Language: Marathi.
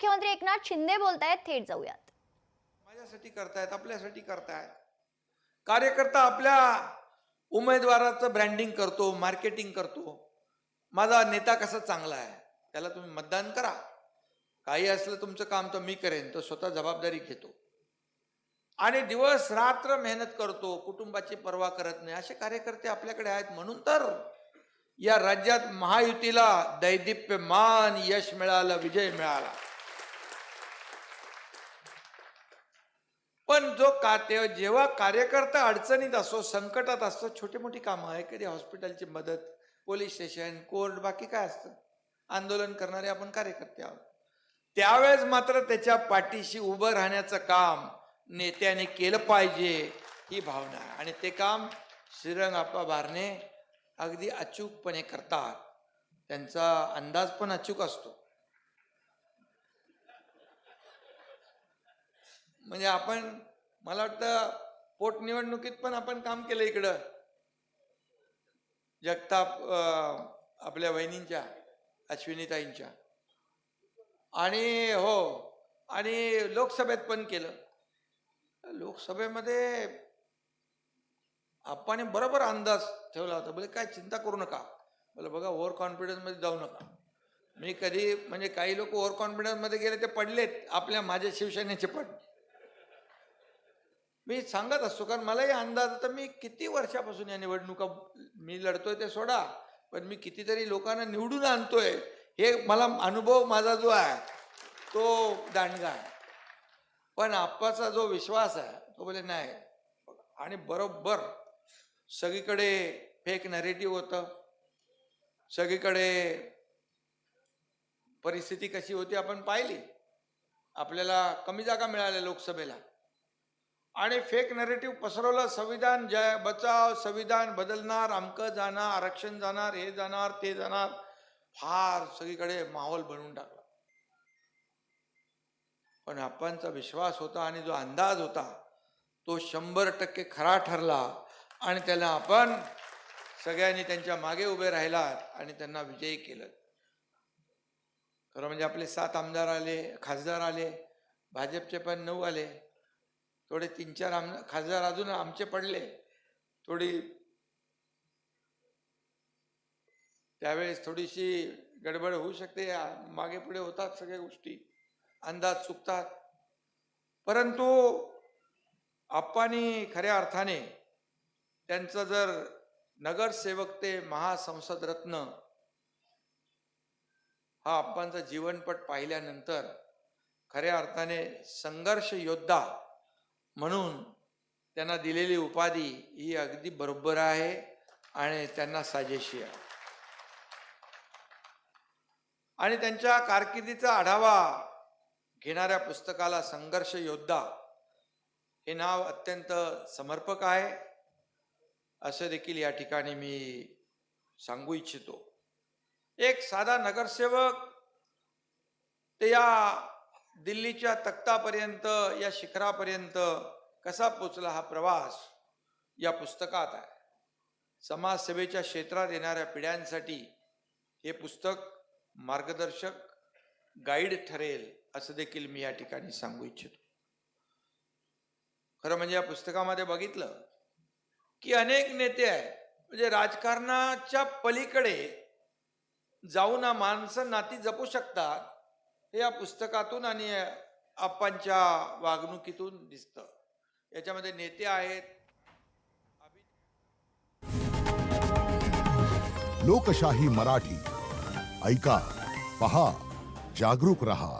मुख्यमंत्री एकनाथ शिंदे बोलतायत, थेट जाऊयात. माझ्यासाठी करतायत, आपल्यासाठी करतायत. कार्यकर्ता आपल्या उमेदवाराचं ब्रँडिंग करतो, मार्केटिंग करतो. माझा नेता कसा चांगला आहे, त्याला तुम्ही मतदान करा. काही असलं तुमचं काम तर मी करेन, तो स्वतः जबाबदारी घेतो आणि दिवस रात्र मेहनत करतो, कुटुंबाची पर्वा करत नाही. असे कार्यकर्ते आपल्याकडे आहेत. म्हणून तर या राज्यात महायुतीला दैदिप्यमान यश मिळालं, विजय मिळाला. पण जेव्हा कार्यकर्ता अडचणीत असतो, संकटात असतो, छोटी मोठी कामं आहे, कधी हॉस्पिटलची मदत, पोलीस स्टेशन, कोर्ट, बाकी काय असतं, आंदोलन करणारे आपण कार्यकर्ते आहोत. त्यावेळेस मात्र त्याच्या पाठीशी उभं राहण्याचं काम नेत्याने केलं पाहिजे, ही भावना आहे. आणि ते काम श्रीरंग आप्पा बारणे अगदी अचूकपणे करतात. त्यांचा अंदाज पण अचूक असतो. म्हणजे आपण, मला वाटतं पोटनिवडणुकीत पण आपण काम केलं इकडं, जगताप आपल्या वहिनींच्या, अश्विनीताईंच्या, आणि हो, आणि लोकसभेत पण केलं. लोकसभेमध्ये आपण बरोबर अंदाज ठेवला होता. बोले काय चिंता करू नका, बोले बघा ओव्हर कॉन्फिडन्स मध्ये जाऊ नका. मी कधी, म्हणजे काही लोक ओव्हर कॉन्फिडन्स मध्ये गेले ते पडलेत, माझ्या शिवसेनेचे पडले. मी सांगत असतो, कारण मलाही अंदाज होता. मी किती वर्षापासून या निवडणुका मी लढतोय ते सोडा, पण मी कितीतरी लोकांना निवडून आणतोय, हे मला अनुभव माझा जो आहे तो दांडगा आहे. पण आप्पाचा जो विश्वास आहे तो बोले नाही. आणि बरोबर सगळीकडे फेक नॅरेटिव्ह होतं, सगळीकडे परिस्थिती कशी होती आपण पाहिली. आपल्याला कमी जागा मिळाल्या लोकसभेला आणि फेक नॅरेटिव्ह पसरवलं. संविधान जय बचाव, संविधान बदलणार, अमकं जाणार, आरक्षण जाणार, हे जाणार, ते जाणार, फार सगळीकडे माहोल बनवून टाकला. पण आपणचा विश्वास होता आणि जो अंदाज होता तो 100% खरा ठरला आणि त्याला आपण सगळ्यांनी त्यांच्या मागे उभे राहिलात आणि त्यांना विजयी केलं. खरं म्हणजे आपले 7 आमदार आले, खासदार आले, भाजपचे पण 9 आले, थोडे 3-4 खासदार अजून आमचे पडले. थोडी त्यावेळेस थोडीशी गडबड होऊ शकते, मागे पुढे होतात सगळ्या गोष्टी, अंदाज चुकतात. परंतु आप्पांनी खऱ्या अर्थाने त्यांचं जर नगरसेवक ते महासंसद रत्न हा आप्पांचा जीवनपट पाहिल्यानंतर खऱ्या अर्थाने संघर्ष योद्धा म्हणून त्यांना दिलेली उपाधी ही अगदी बरोबर आहे आणि त्यांना साजेशी आहे. आणि त्यांच्या कारकिर्दीचा आढावा घेणाऱ्या पुस्तकाला संघर्ष योद्धा हे नाव अत्यंत समर्पक आहे, असं देखील या ठिकाणी मी सांगू इच्छितो. एक साधा नगरसेवक ते या दिल्लीच्या तख्तापर्यंत, या शिखरापर्यंत कसा पोचला, हा प्रवास या पुस्तकात आहे. समाजसेवेच्या क्षेत्रात येणाऱ्या पिढ्यांसाठी हे पुस्तक मार्गदर्शक गाईड ठरेल, असं देखील मी या ठिकाणी सांगू इच्छितो. खरं म्हणजे या पुस्तकामध्ये बघितलं की अनेक नेते आहेत, म्हणजे राजकारणाच्या पलीकडे जाऊन माणसं नाती जपू शकतात, हे या पुस्तकातून आणि आप्पांच्या वागणुकीतून दिसतं. याच्यामध्ये नेते आहेत. लोकशाही मराठी ऐका, पहा, जागरूक रहा.